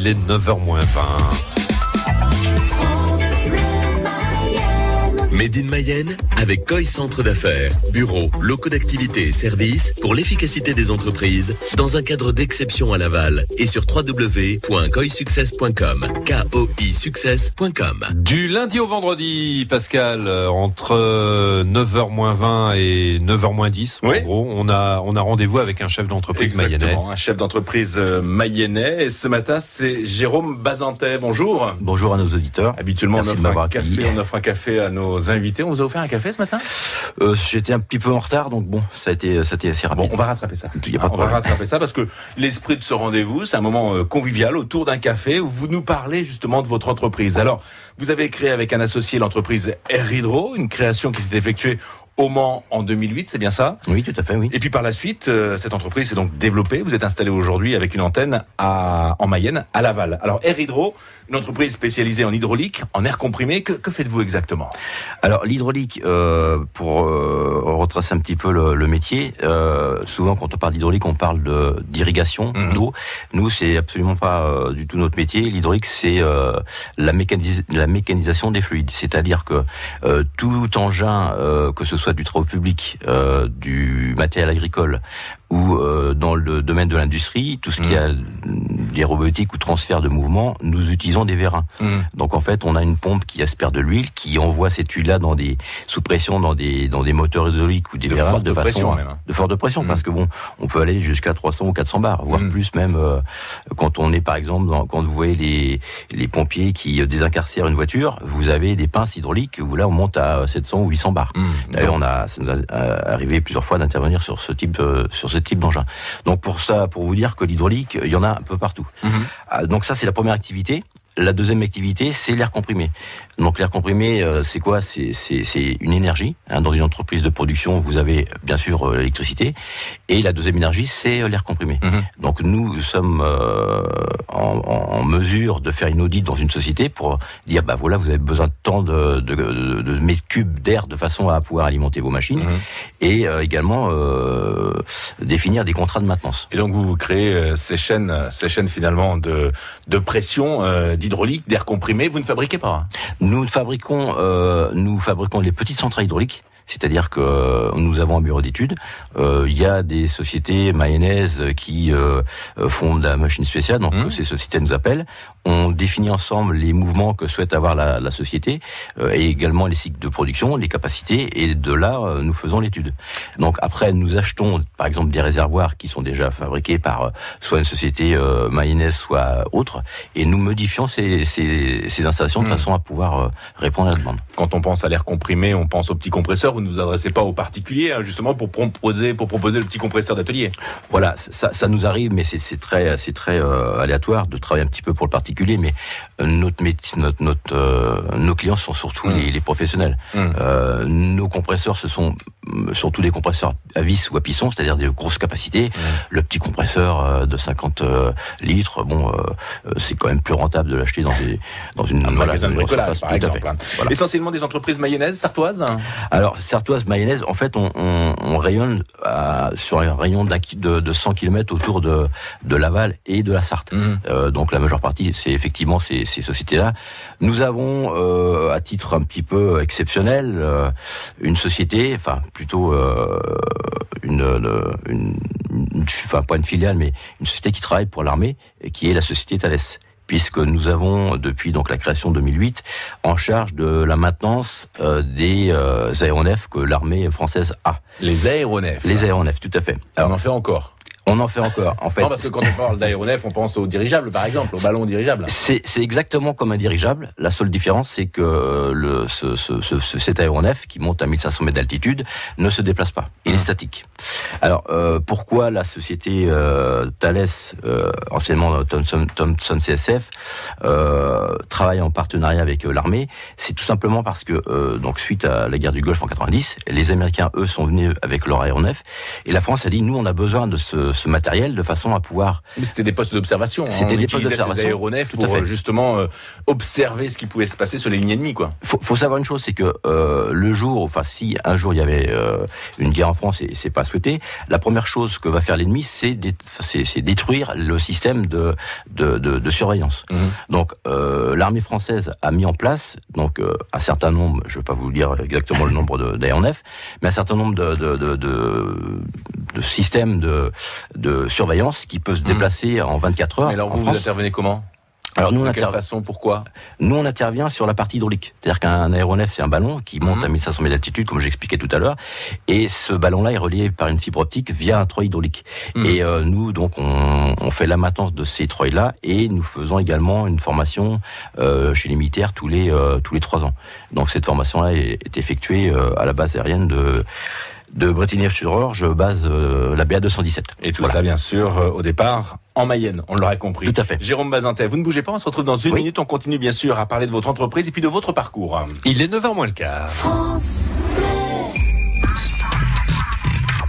il est 9h-20. Made in Mayenne avec Koi Centre d'affaires, bureaux, locaux d'activité et services pour l'efficacité des entreprises dans un cadre d'exception à Laval et sur www.koisuccess.com. KOIsuccess.com. Du lundi au vendredi, Pascal, entre 9h-20 et 9h-10, Oui. en gros, on a rendez-vous avec un chef d'entreprise mayennais. Exactement, un chef d'entreprise mayennais. Et ce matin, c'est Jérôme Bazantais. Bonjour. Bonjour à nos auditeurs. Habituellement, Merci de m'avoir accueilli. on offre un café à nos invités. On vous a offert un café ce matin ? J'étais un petit peu en retard, donc bon, ça a été assez rapide. Bon, on va rattraper ça. Il y a pas de On va problème. rattraper ça parce que l'esprit de ce rendez-vous, c'est un moment convivial autour d'un café où vous nous parlez justement de votre entreprise. Alors, vous avez créé avec un associé l'entreprise Air Hydro, une création qui s'est effectuée au Mans en 2008, c'est bien ça ? Oui, tout à fait, oui. Et puis par la suite, cette entreprise s'est donc développée. Vous êtes installé aujourd'hui avec une antenne en Mayenne, à Laval. Alors Air Hydro, une entreprise spécialisée en hydraulique, en air comprimé. Que faites-vous exactement ? Alors l'hydraulique, pour retracer un petit peu le métier, souvent quand on parle d'hydraulique, on parle d'irrigation, d'eau. Nous, c'est absolument pas du tout notre métier. L'hydraulique, c'est la mécanisation des fluides. C'est-à-dire que tout engin, que ce soit du travaux public, du matériel agricole ou dans le domaine de l'industrie, tout ce qui a des robotiques ou transfert de mouvement, nous utilisons des vérins. Donc en fait, on a une pompe qui aspire de l'huile, qui envoie cette huile-là sous pression dans des moteurs hydrauliques ou des vérins de façon de forte pression, parce que bon, on peut aller jusqu'à 300 ou 400 bars, voire plus même quand on est par exemple quand vous voyez les pompiers qui désincarcèrent une voiture, vous avez des pinces hydrauliques où là on monte à 700 ou 800 bars. D'ailleurs, ça nous a arrivé plusieurs fois d'intervenir sur ce type d'engin. Donc pour vous dire que l'hydraulique, il y en a un peu partout. Donc ça, c'est la première activité. La deuxième activité, c'est l'air comprimé. Donc l'air comprimé, c'est quoi ? C'est une énergie. Dans une entreprise de production, vous avez bien sûr l'électricité. Et la deuxième énergie, c'est l'air comprimé. Donc nous sommes en mesure de faire une audit dans une société pour dire, voilà, vous avez besoin de tant de mètres cubes d'air de façon à pouvoir alimenter vos machines. Et également définir des contrats de maintenance. Et donc vous créez ces chaînes finalement de pression, d'hydraulique, d'air comprimé. Vous ne fabriquez pas ? Nous fabriquons les petites centrales hydrauliques. C'est-à-dire que nous avons un bureau d'études. Il y a des sociétés mayennaises qui font de la machine spéciale. Donc ces sociétés nous appellent. On définit ensemble les mouvements que souhaite avoir la société et également les cycles de production, les capacités. Et de là, nous faisons l'étude. Donc après, nous achetons par exemple des réservoirs qui sont déjà fabriqués par soit une société mayonnaise, soit autre. Et nous modifions ces installations de façon à pouvoir répondre à la demande. Quand on pense à l'air comprimé, on pense aux petits compresseurs. Vous ne vous adressez pas aux particuliers, justement, pour proposer le petit compresseur d'atelier. Voilà, ça nous arrive, mais c'est très aléatoire de travailler un petit peu pour le particulier. Mais nos clients sont surtout les professionnels. Nos compresseurs, ce sont surtout des compresseurs à vis ou à piston, c'est-à-dire des grosses capacités. Le petit compresseur de 50 litres, c'est quand même plus rentable de l'acheter dans un magasin de bricolage, par exemple. Voilà. Essentiellement des entreprises mayennaises, sartoises. Alors, sartoise, mayonnaise, en fait, on rayonne sur un rayon de 100 km autour de Laval et de la Sarthe. Donc la majeure partie, c'est effectivement ces sociétés-là. Nous avons, à titre un petit peu exceptionnel, une société, enfin plutôt pas une filiale, mais une société qui travaille pour l'armée, qui est la société Thales. Puisque nous avons, depuis donc la création 2008, en charge de la maintenance des aéronefs que l'armée française a. Les aéronefs. Les aéronefs, tout à fait. Alors, on en fait encore. On en fait encore, en fait. Non, parce que quand on parle d'aéronef, on pense au dirigeable, par exemple, au ballon dirigeable. C'est exactement comme un dirigeable. La seule différence, c'est que cet aéronef, qui monte à 1500 mètres d'altitude, ne se déplace pas. Il est statique. Alors, pourquoi la société Thales, anciennement Thomson CSF, travaille en partenariat avec l'armée? C'est tout simplement parce que, donc, suite à la guerre du Golfe en 90, les Américains, eux, sont venus avec leur aéronef, et la France a dit, nous, on a besoin de ce ce matériel de façon à pouvoir... Mais c'était des postes d'observation. C'était on des postes utilisait d'observation. ces aéronefs pour justement observer ce qui pouvait se passer sur les lignes ennemies, quoi. Faut savoir une chose, c'est que le jour, enfin si un jour il y avait une guerre en France, et c'est pas souhaité, la première chose que va faire l'ennemi, c'est détruire le système de surveillance. Donc l'armée française a mis en place donc un certain nombre, je ne vais pas vous dire exactement le nombre d'aéronefs, mais un certain nombre de systèmes de surveillance qui peuvent se déplacer en 24 heures. Mais alors vous intervenez comment ? Alors nous, de quelle façon, pourquoi ? Nous, on intervient sur la partie hydraulique. C'est-à-dire qu'un aéronef, c'est un ballon qui monte à 1500 mètres d'altitude, comme j'expliquais tout à l'heure, et ce ballon-là est relié par une fibre optique via un treuil hydraulique. Et nous, donc, on fait la maintenance de ces treuils-là, et nous faisons également une formation chez les militaires tous les 3 ans. Donc cette formation-là est effectuée à la base aérienne de Bretigny-sur-Orge, base la BA 217. Et tout ça, bien sûr, au départ, en Mayenne, on l'aurait compris. Tout à fait. Jérôme Bazintet, vous ne bougez pas, on se retrouve dans une minute. On continue, bien sûr, à parler de votre entreprise et puis de votre parcours. Il est 9h moins le quart. France Bleu.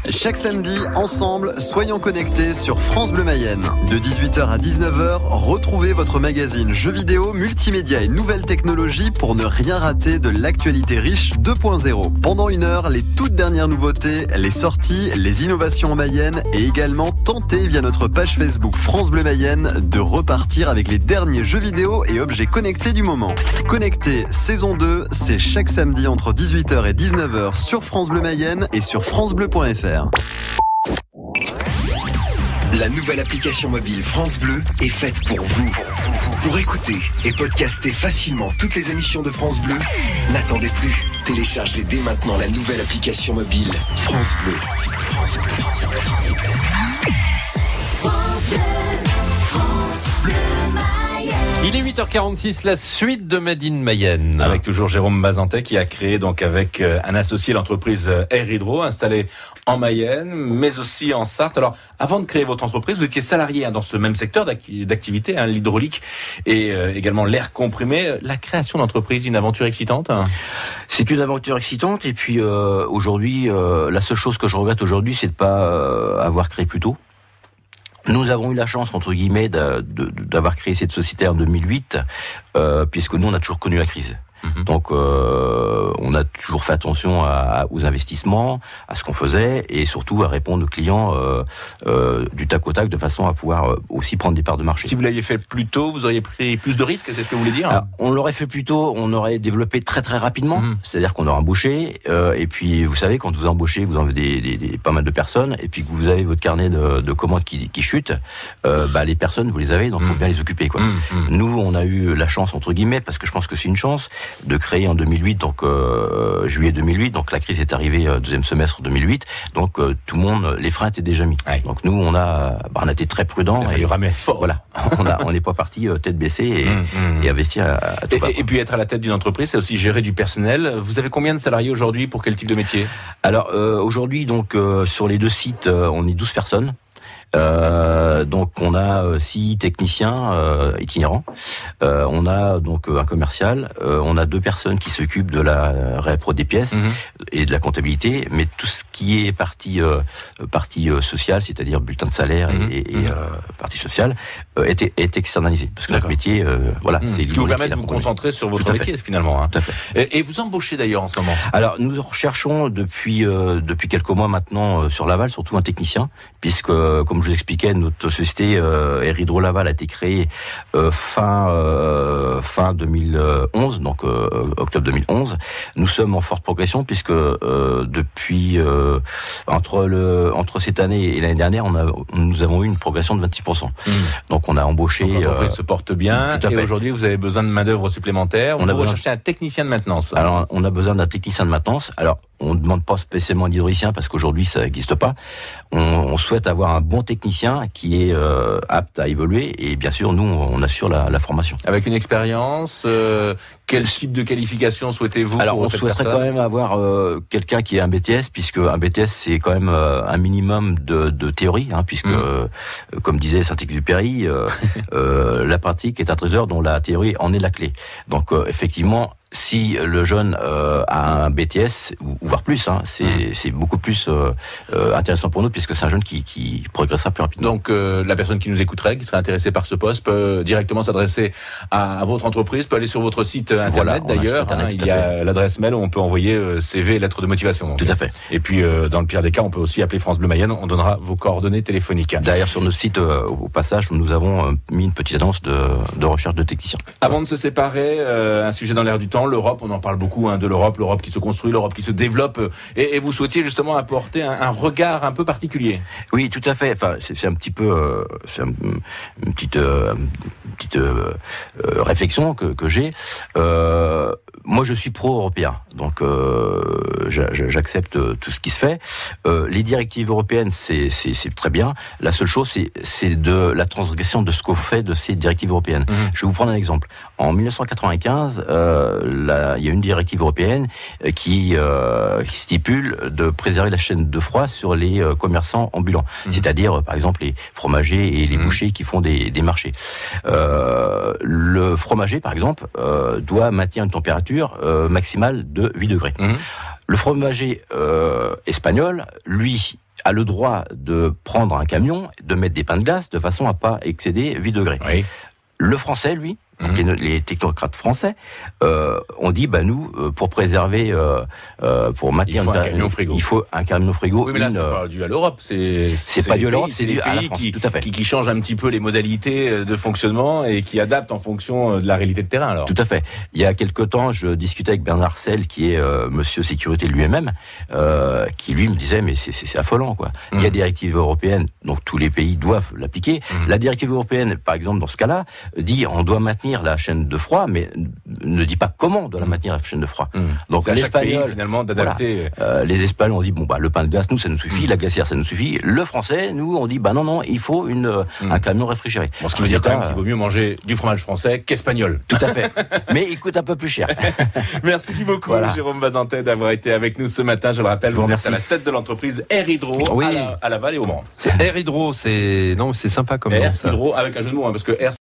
Chaque samedi, ensemble, soyons connectés sur France Bleu Mayenne. De 18h à 19h, retrouvez votre magazine jeux vidéo, multimédia et nouvelles technologies pour ne rien rater de l'actualité riche 2.0. Pendant 1 heure, les toutes dernières nouveautés, les sorties, les innovations en Mayenne et également tenter via notre page Facebook France Bleu Mayenne de repartir avec les derniers jeux vidéo et objets connectés du moment. Connecté saison 2, c'est chaque samedi entre 18h et 19h sur France Bleu Mayenne et sur francebleu.fr. La nouvelle application mobile France Bleu est faite pour vous. Pour écouter et podcaster facilement toutes les émissions de France Bleu, n'attendez plus. Téléchargez dès maintenant la nouvelle application mobile France Bleu. France Bleu, France Bleu Mayenne. Il est 8h46, la suite de Made in Mayenne. Avec toujours Jérôme Bazintet qui a créé donc avec un associé l'entreprise Air Hydro, installée en Mayenne, mais aussi en Sarthe. Alors, avant de créer votre entreprise, vous étiez salarié dans ce même secteur d'activité, l'hydraulique et également l'air comprimé. La création d'entreprise, une aventure excitante ? C'est une aventure excitante et puis aujourd'hui, la seule chose que je regrette aujourd'hui, c'est de pas avoir créé plus tôt. Nous avons eu la chance, entre guillemets, d'avoir créé cette société en 2008, puisque nous, on a toujours connu la crise. Donc, on a toujours fait attention aux investissements, à ce qu'on faisait, et surtout à répondre aux clients du tac au tac, de façon à pouvoir aussi prendre des parts de marché. Si vous l'aviez fait plus tôt, vous auriez pris plus de risques, c'est ce que vous voulez dire ? Alors, on l'aurait fait plus tôt, on aurait développé très très rapidement, c'est-à-dire qu'on aurait embauché, et puis vous savez, quand vous embauchez, vous en avez pas mal de personnes, et puis que vous avez votre carnet de commandes qui chute, les personnes, vous les avez, donc il faut bien les occuper, quoi. Nous, on a eu la chance, entre guillemets, parce que je pense que c'est une chance, de créer en 2008, donc juillet 2008, donc la crise est arrivée deuxième semestre 2008, donc tout le monde, les freins étaient déjà mis. Ouais. Donc nous, on a été très prudents. Il a fallu ramer fort. Voilà, on n'est pas parti tête baissée et investir à tout va. Et puis être à la tête d'une entreprise, c'est aussi gérer du personnel. Vous avez combien de salariés aujourd'hui pour quel type de métier ? Alors aujourd'hui, donc sur les 2 sites, on est 12 personnes. Donc on a 6 techniciens itinérants, on a donc un commercial, on a 2 personnes qui s'occupent de la réappro des pièces et de la comptabilité, mais tout ce qui est partie sociale, c'est-à-dire bulletin de salaire et partie sociale, est externalisé, parce que notre métier, c'est ce qui vous permet de vous concentrer sur votre métier finalement. Tout à fait. Et vous embauchez d'ailleurs en ce moment ? Alors nous recherchons depuis quelques mois maintenant sur Laval, surtout un technicien, puisque comme je vous expliquais, notre société Air Hydro Laval a été créée fin 2011, donc octobre 2011. Nous sommes en forte progression puisque depuis entre cette année et l'année dernière, nous avons eu une progression de 26%. Donc on a embauché. Donc l'entreprise se porte bien. Et aujourd'hui, vous avez besoin de main d'œuvre supplémentaire. Vous recherchez un technicien de maintenance. Alors on a besoin d'un technicien de maintenance. Alors on ne demande pas spécialement d'hydraulicien parce qu'aujourd'hui ça n'existe pas. On souhaite avoir un bon technicien qui est apte à évoluer et bien sûr nous on assure la formation. Avec une expérience, quel type de qualification souhaitez-vous ? Alors on souhaiterait quand même avoir quelqu'un qui ait un BTS, puisque un BTS c'est quand même un minimum de théorie, puisque comme disait Saint-Exupéry, la pratique est un trésor dont la théorie en est la clé. Donc effectivement si le jeune a un BTS, ou voire plus, c'est beaucoup plus intéressant pour nous, puisque c'est un jeune qui progressera plus rapidement. Donc la personne qui nous écouterait, qui serait intéressée par ce poste, peut directement s'adresser à votre entreprise, peut aller sur votre site internet d'ailleurs. Il y a l'adresse mail où on peut envoyer CV et lettre de motivation. Donc, tout à fait. Et puis dans le pire des cas, on peut aussi appeler France Bleu Mayenne. On donnera vos coordonnées téléphoniques. D'ailleurs, sur notre site, au passage, nous avons mis une petite annonce de recherche de techniciens. Avant de se séparer, un sujet dans l'air du temps, l'Europe, on en parle beaucoup de l'Europe qui se construit, l'Europe qui se développe, et vous souhaitiez justement apporter un regard un peu particulier. Oui, tout à fait. Enfin, c'est un petit peu, une petite réflexion que j'ai. Moi, je suis pro-européen, donc j'accepte tout ce qui se fait. Les directives européennes, c'est très bien. La seule chose, c'est de la transgression de ce qu'on fait de ces directives européennes. Je vais vous prendre un exemple. En 1995, il y a une directive européenne qui stipule de préserver la chaîne de froid sur les commerçants ambulants, c'est-à-dire par exemple les fromagers et les bouchers qui font des marchés. Le fromager, par exemple, doit maintenir une température maximale de 8 degrés. Le fromager espagnol, lui, a le droit de prendre un camion, de mettre des pains de glace de façon à pas excéder 8 degrés. Oui. Le français, lui, les technocrates français, on dit, nous, pour préserver, pour maintenir... Il faut un camion frigo. Il faut un camion frigo. Oui, mais là, c'est pas dû à l'Europe. C'est pas dû à l'Europe, c'est des dû à la pays France, tout à fait. qui changent un petit peu les modalités de fonctionnement et qui adaptent en fonction de la réalité de terrain, alors. Tout à fait. Il y a quelque temps, je discutais avec Bernard Selle, qui est monsieur sécurité lui-même, qui lui me disait, mais c'est affolant, quoi. Il y a des directives européennes, donc tous les pays doivent l'appliquer. La directive européenne, par exemple, dans ce cas-là, dit on doit maintenir la chaîne de froid, mais ne dit pas comment on doit la maintenir la chaîne de froid. Donc c'est à chaque pays finalement d'adapter. Voilà. Les Espagnols ont dit le pain de glace, nous ça nous suffit, la glacière ça nous suffit. Le Français, nous on dit non, il faut un camion réfrigéré. Bon, ce qui veut dire quand même qu'il vaut mieux manger du fromage français qu'espagnol. Tout à fait. Mais il coûte un peu plus cher. Merci beaucoup Jérôme Bazantet d'avoir été avec nous ce matin. Je le rappelle, vous êtes à la tête de l'entreprise Air Hydro à Laval et au Mans. Air Hydro, c'est sympa comme nom. Air Hydro avec un jeu de mots, parce que Air